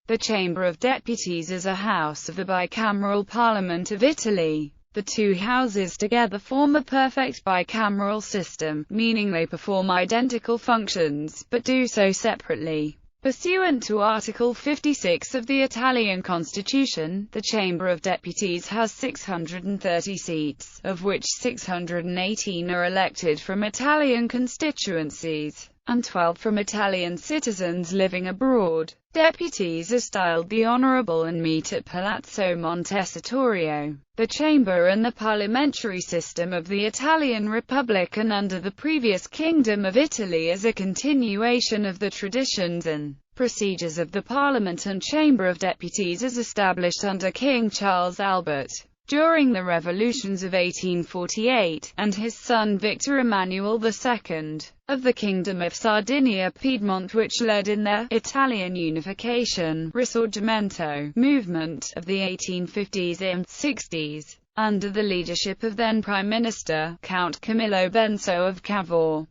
The Chamber of Deputies is a house of the bicameral Parliament of Italy. The two houses together form a perfect bicameral system, meaning they perform identical functions, but do so separately. Pursuant to Article 56 of the Italian Constitution, the Chamber of Deputies has 630 seats, of which 618 are elected from Italian constituencies, and 12 from Italian citizens living abroad. Deputies are styled the Honourable and meet at Palazzo Montecitorio. The Chamber and the parliamentary system of the Italian Republic and under the previous Kingdom of Italy is a continuation of the traditions and procedures of the Parliament and Chamber of Deputies as established under King Charles Albert during the revolutions of 1848, and his son Victor Emmanuel II, of the Kingdom of Sardinia-Piedmont, which led in the Italian unification Risorgimento movement of the 1850s and 60s, under the leadership of then Prime Minister, Count Camillo Benso of Cavour.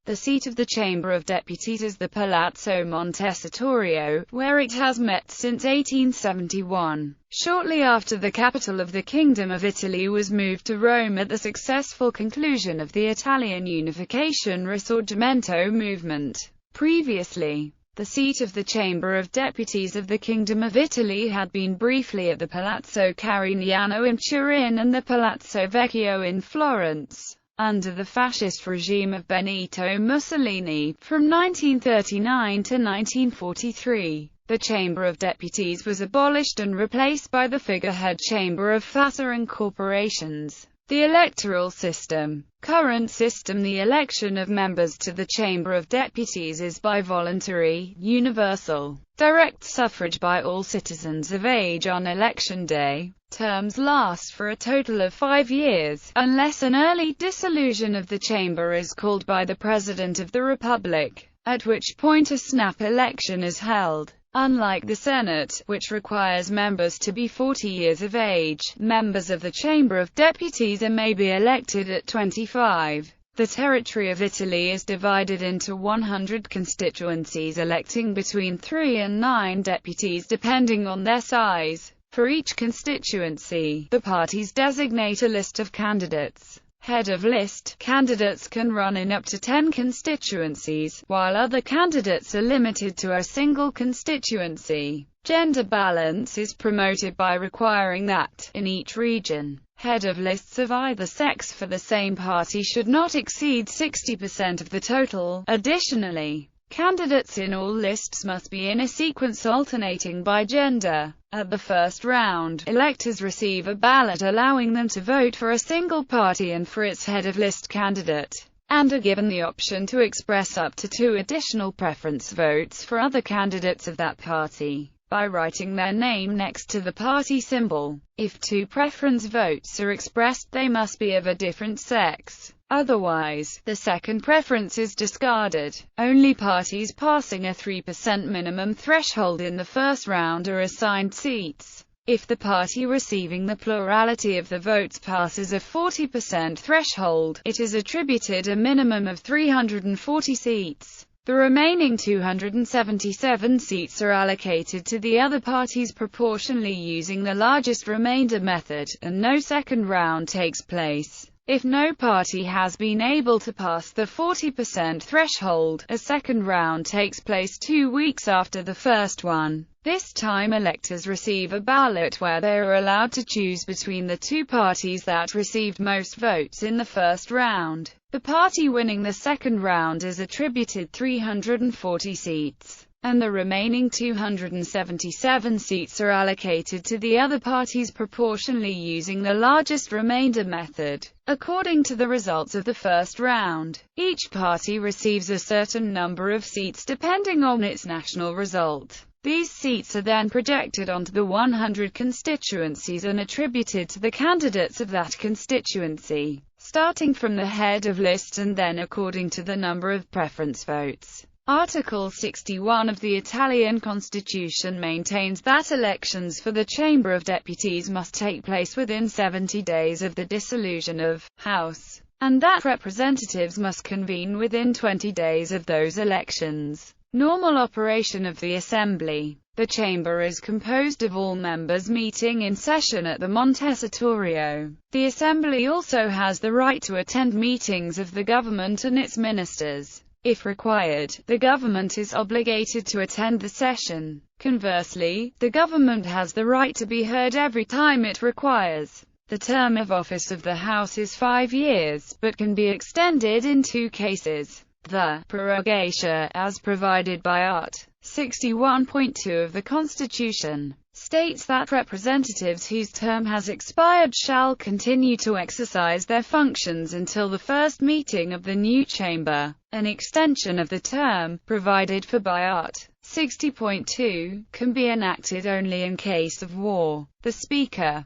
The seat of the Chamber of Deputies is the Palazzo Montecitorio, where it has met since 1871. Shortly after the capital of the Kingdom of Italy was moved to Rome at the successful conclusion of the Italian unification Risorgimento movement. Previously, the seat of the Chamber of Deputies of the Kingdom of Italy had been briefly at the Palazzo Carignano in Turin and the Palazzo Vecchio in Florence. Under the fascist regime of Benito Mussolini, from 1939 to 1943, the Chamber of Deputies was abolished and replaced by the figurehead Chamber of Fassa and Corporations. The electoral system. Current system. The election of members to the Chamber of Deputies is by voluntary, universal, direct suffrage by all citizens of age on election day. Terms last for a total of 5 years, unless an early dissolution of the Chamber is called by the President of the Republic, at which point a snap election is held. Unlike the Senate, which requires members to be 40 years of age, members of the Chamber of Deputies may be elected at 25. The territory of Italy is divided into 100 constituencies electing between 3 and 9 deputies depending on their size. For each constituency, the parties designate a list of candidates. Head of list candidates can run in up to 10 constituencies, while other candidates are limited to a single constituency. Gender balance is promoted by requiring that, in each region, head of lists of either sex for the same party should not exceed 60% of the total. Additionally, candidates in all lists must be in a sequence alternating by gender. At the first round, electors receive a ballot allowing them to vote for a single party and for its head of list candidate, and are given the option to express up to 2 additional preference votes for other candidates of that party, by writing their name next to the party symbol. If 2 preference votes are expressed, they must be of a different sex. Otherwise, the second preference is discarded. Only parties passing a 3% minimum threshold in the first round are assigned seats. If the party receiving the plurality of the votes passes a 40% threshold, it is attributed a minimum of 340 seats. The remaining 277 seats are allocated to the other parties proportionally using the largest remainder method, and no second round takes place. If no party has been able to pass the 40% threshold, a second round takes place 2 weeks after the first one. This time electors receive a ballot where they are allowed to choose between the 2 parties that received most votes in the first round. The party winning the second round is attributed 340 seats, and the remaining 277 seats are allocated to the other parties proportionally using the largest remainder method. According to the results of the first round, each party receives a certain number of seats depending on its national result. These seats are then projected onto the 100 constituencies and attributed to the candidates of that constituency, starting from the head of list and then according to the number of preference votes. Article 61 of the Italian Constitution maintains that elections for the Chamber of Deputies must take place within 70 days of the dissolution of House, and that representatives must convene within 20 days of those elections. Normal operation of the Assembly. The chamber is composed of all members meeting in session at the Montecitorio. The Assembly also has the right to attend meetings of the government and its ministers. If required, the government is obligated to attend the session. Conversely, the government has the right to be heard every time it requires. The term of office of the House is 5 years, but can be extended in 2 cases. The prorogatio, as provided by Art. 61.2 of the Constitution, states that representatives whose term has expired shall continue to exercise their functions until the first meeting of the new chamber. An extension of the term, provided for by Art. 60.2, can be enacted only in case of war. The Speaker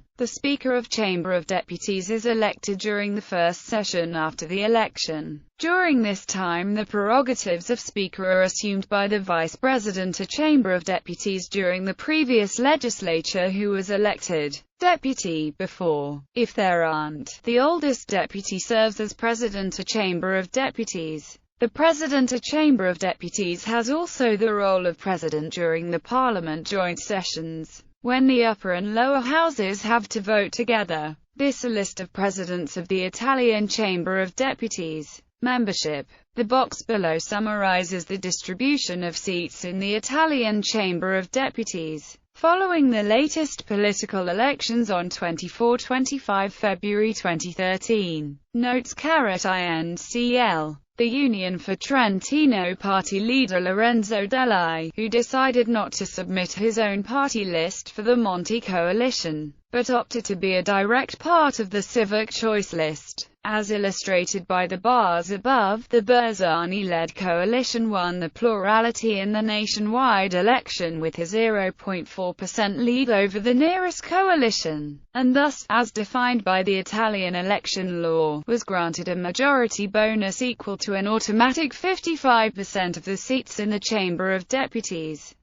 of Chamber of Deputies is elected during the first session after the election. During this time the prerogatives of Speaker are assumed by the Vice President of Chamber of Deputies during the previous legislature who was elected deputy before. If there aren't, the oldest deputy serves as President of Chamber of Deputies. The President of Chamber of Deputies has also the role of President during the Parliament joint sessions, when the upper and lower houses have to vote together. This is a list of presidents of the Italian Chamber of Deputies. Membership. The box below summarizes the distribution of seats in the Italian Chamber of Deputies. Following the latest political elections on 24-25 February 2013. Notes *INCL. The Union for Trentino party leader Lorenzo Delli, who decided not to submit his own party list for the Monti coalition, but opted to be a direct part of the Civic Choice list. As illustrated by the bars above, the Bersani-led coalition won the plurality in the nationwide election with a 0.4% lead over the nearest coalition, and thus, as defined by the Italian election law, was granted a majority bonus equal to an automatic 55% of the seats in the Chamber of Deputies.